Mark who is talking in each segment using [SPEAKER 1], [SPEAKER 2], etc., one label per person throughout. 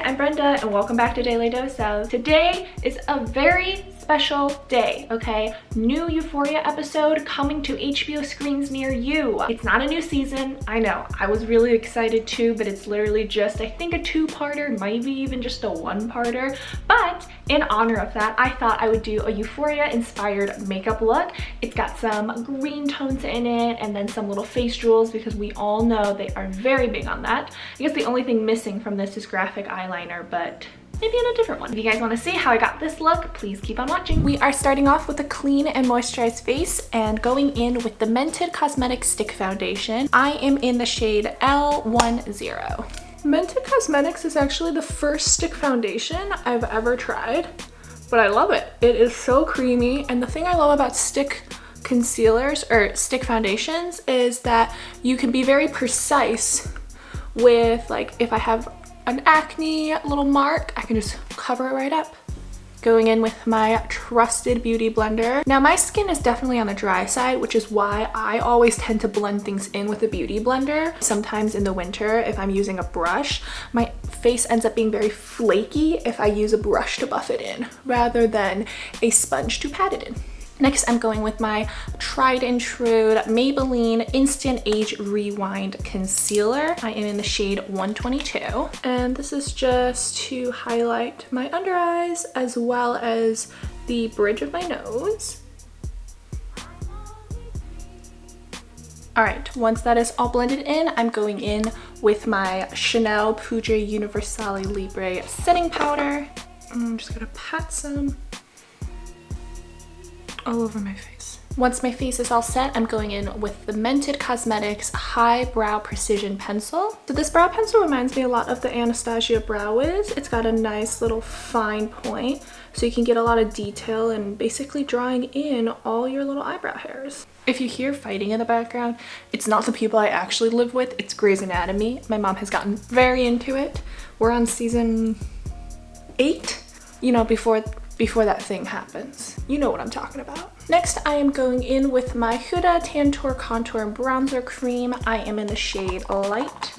[SPEAKER 1] I'm Brenda and welcome back to Daily Dose of. Today is a very special day, okay? New Euphoria episode coming to HBO screens near you. It's not a new season, I know. I was really excited too, but it's literally just, I think, a two-parter, maybe even just a one-parter. But in honor of that, I thought I would do a Euphoria-inspired makeup look. It's got some green tones in it and then some little face jewels because we all know they are very big on that. I guess the only thing missing from this is graphic eyeliner, but maybe in a different one. If you guys want to see how I got this look, please keep on watching. We are starting off with a clean and moisturized face and going in with the Mented Cosmetics Stick Foundation. I am in the shade L10. Mented Cosmetics is actually the first stick foundation I've ever tried, but I love it. It is so creamy, and the thing I love about stick concealers or stick foundations is that you can be very precise with, like, if I have an acne little mark, I can just cover it right up. Going in with my trusted beauty blender. Now my skin is definitely on the dry side, which is why I always tend to blend things in with a beauty blender. Sometimes in the winter, if I'm using a brush, my face ends up being very flaky if I use a brush to buff it in rather than a sponge to pat it in. Next, I'm going with my tried and true Maybelline Instant Age Rewind Concealer. I am in the shade 122. And this is just to highlight my under eyes as well as the bridge of my nose. All right, once that is all blended in, I'm going in with my Chanel Poudre Universale Libre setting powder. I'm just gonna pat some all over my face. Once my face is all set, I'm going in with the Mented Cosmetics High Brow Precision Pencil. So this brow pencil reminds me a lot of the Anastasia Brow Wiz. It's got a nice little fine point, so you can get a lot of detail and basically drawing in all your little eyebrow hairs. If you hear fighting in the background, it's not the people I actually live with, it's Grey's Anatomy. My mom has gotten very into it. We're on season 8, you know, before that thing happens. You know what I'm talking about. Next, I am going in with my Huda Tantour Contour and Bronzer Cream. I am in the shade Light.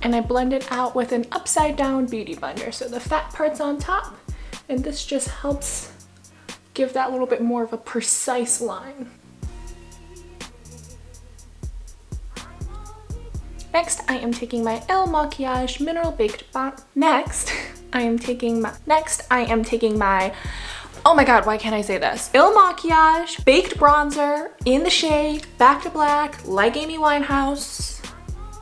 [SPEAKER 1] And I blend it out with an upside down beauty blender. So the fat part's on top, and this just helps give that little bit more of a precise line. Next, I am taking my El Makiage Mineral Baked Balm. Next, I am taking my, oh my god, why can't I say this? Il Makiage Baked Bronzer in the shade Back to Black, like Amy Winehouse.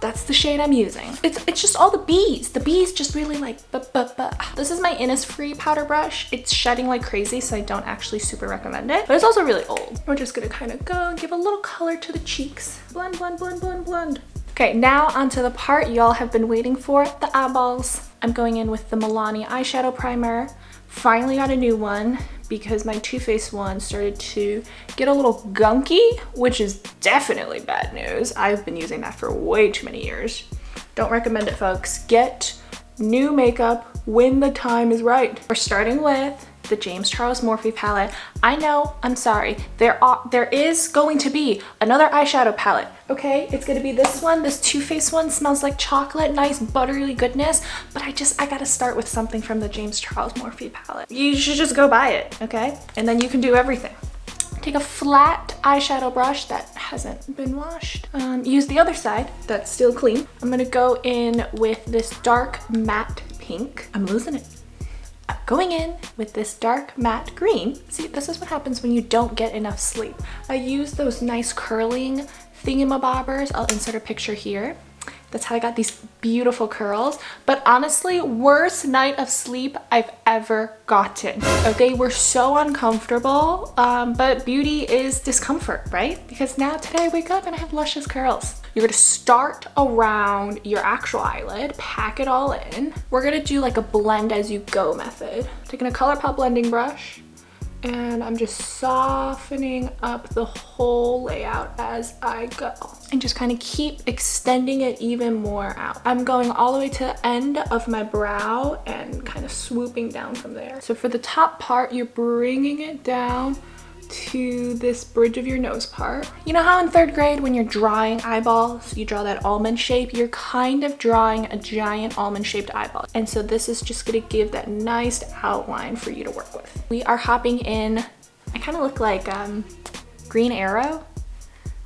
[SPEAKER 1] That's the shade I'm using. It's just all the bees. The bees just really like, This is my Innisfree powder brush. It's shedding like crazy, so I don't actually super recommend it, but it's also really old. We're just gonna kind of go and give a little color to the cheeks. Blend, blend, blend, blend, blend. Okay, now onto the part y'all have been waiting for, the eyeballs. I'm going in with the Milani eyeshadow primer. Finally got a new one because my Too Faced one started to get a little gunky, which is definitely bad news. I've been using that for way too many years. Don't recommend it, folks. Get new makeup when the time is right. We're starting with the James Charles Morphe palette. I know, I'm sorry. There is going to be another eyeshadow palette, okay? It's gonna be this one. This Too Faced one smells like chocolate, nice buttery goodness, but I gotta start with something from the James Charles Morphe palette. You should just go buy it, okay? And then you can do everything. Take a flat eyeshadow brush that hasn't been washed. Use the other side that's still clean. I'm gonna go in with this dark matte pink. I'm losing it. Going in with this dark matte green. See, this is what happens when you don't get enough sleep. I use those nice curling thingamabobbers. I'll insert a picture here. That's how I got these beautiful curls. But honestly, worst night of sleep I've ever gotten. They were so uncomfortable, but beauty is discomfort, right? Because now today I wake up and I have luscious curls. You're gonna start around your actual eyelid, pack it all in. We're gonna do like a blend as you go method. Taking a ColourPop blending brush, and I'm just softening up the whole layout as I go. And just kind of keep extending it even more out. I'm going all the way to the end of my brow and kind of swooping down from there. So for the top part, you're bringing it down to this bridge of your nose part. You know how in 3rd grade when you're drawing eyeballs, you draw that almond shape? You're kind of drawing a giant almond shaped eyeball. And so this is just gonna give that nice outline for you to work with. We are hopping in, I kind of look like Green Arrow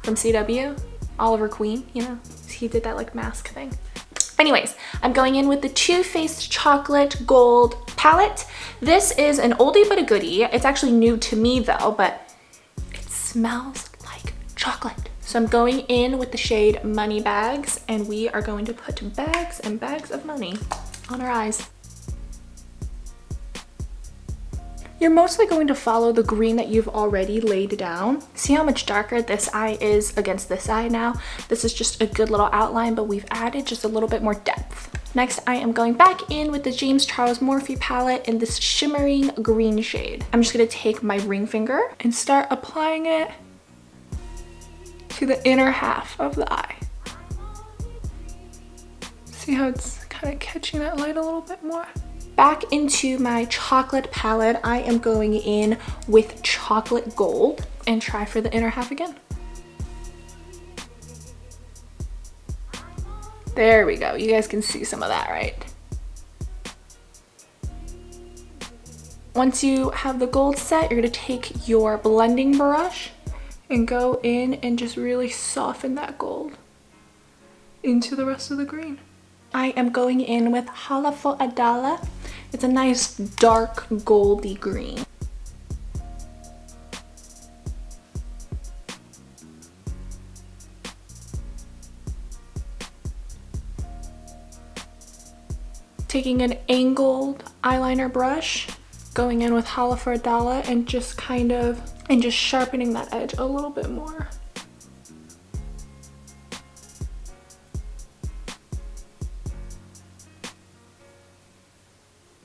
[SPEAKER 1] from CW, Oliver Queen, you know? He did that like mask thing. Anyways, I'm going in with the Too Faced Chocolate Gold palette. This is an oldie but a goodie. It's actually new to me though, but it smells like chocolate. So I'm going in with the shade Money Bags, and we are going to put bags and bags of money on our eyes. You're mostly going to follow the green that you've already laid down. See how much darker this eye is against this eye now? This is just a good little outline, but we've added just a little bit more depth. Next, I am going back in with the James Charles Morphe palette in this shimmering green shade. I'm just gonna take my ring finger and start applying it to the inner half of the eye. See how it's kind of catching that light a little bit more? Back into my chocolate palette, I am going in with chocolate gold and try for the inner half again. There we go. You guys can see some of that, right? Once you have the gold set, you're gonna take your blending brush and go in and just really soften that gold into the rest of the green. I am going in with Halafo Adala. It's a nice dark goldy green. Taking an angled eyeliner brush, going in with Halafo Adala and just sharpening that edge a little bit more.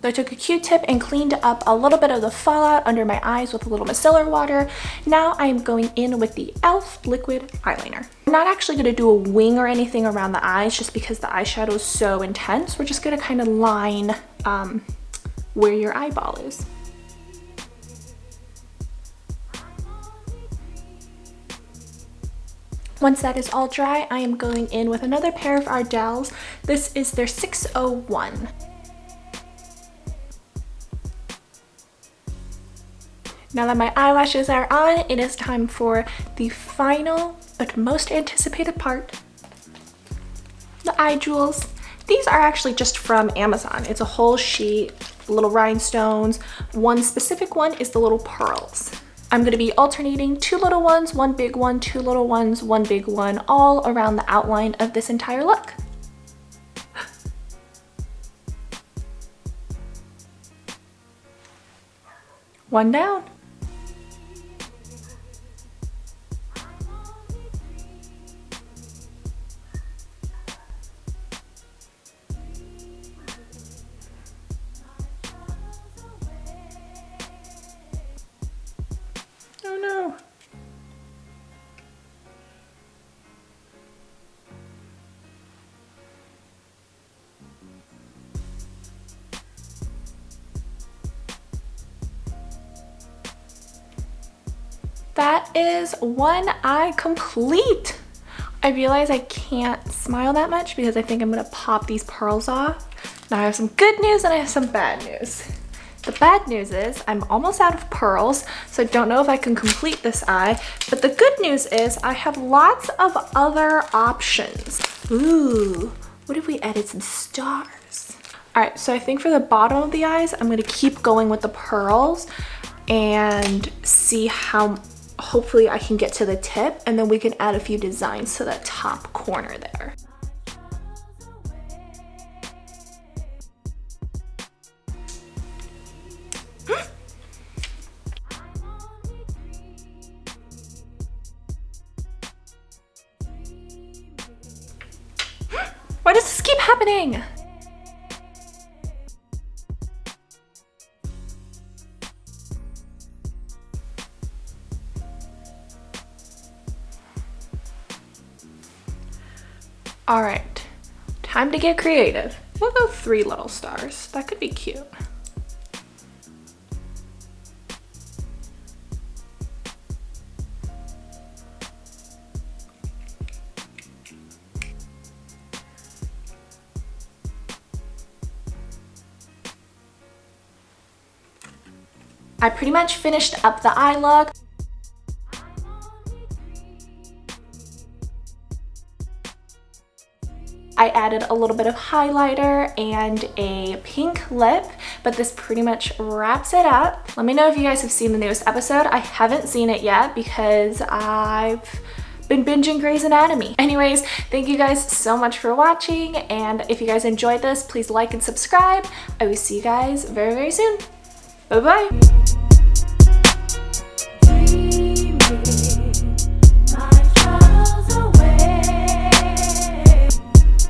[SPEAKER 1] So I took a Q-tip and cleaned up a little bit of the fallout under my eyes with a little micellar water. Now I am going in with the e.l.f. liquid eyeliner. I'm not actually going to do a wing or anything around the eyes just because the eyeshadow is so intense. We're just going to kind of line where your eyeball is. Once that is all dry, I am going in with another pair of Ardell's. This is their 601. Now that my eyelashes are on, it is time for the final but most anticipated part, the eye jewels. These are actually just from Amazon. It's a whole sheet, little rhinestones. One specific one is the little pearls. I'm gonna be alternating 2 little ones, 1 big one, 2 little ones, 1 big one, all around the outline of this entire look. One down. Oh no. That is one eye complete. I realize I can't smile that much because I think I'm gonna pop these pearls off. Now I have some good news and I have some bad news. The bad news is I'm almost out of pearls, so I don't know if I can complete this eye. But the good news is I have lots of other options. Ooh, what if we added some stars? All right, so I think for the bottom of the eyes, I'm gonna keep going with the pearls and see how hopefully I can get to the tip, and then we can add a few designs to that top corner there. Why does this keep happening? All right, time to get creative. We'll go 3 little stars. That could be cute. I pretty much finished up the eye look. I added a little bit of highlighter and a pink lip, but this pretty much wraps it up. Let me know if you guys have seen the newest episode. I haven't seen it yet because I've been binging Grey's Anatomy. Anyways, thank you guys so much for watching, and if you guys enjoyed this, please like and subscribe. I will see you guys very, very soon. Bye-bye.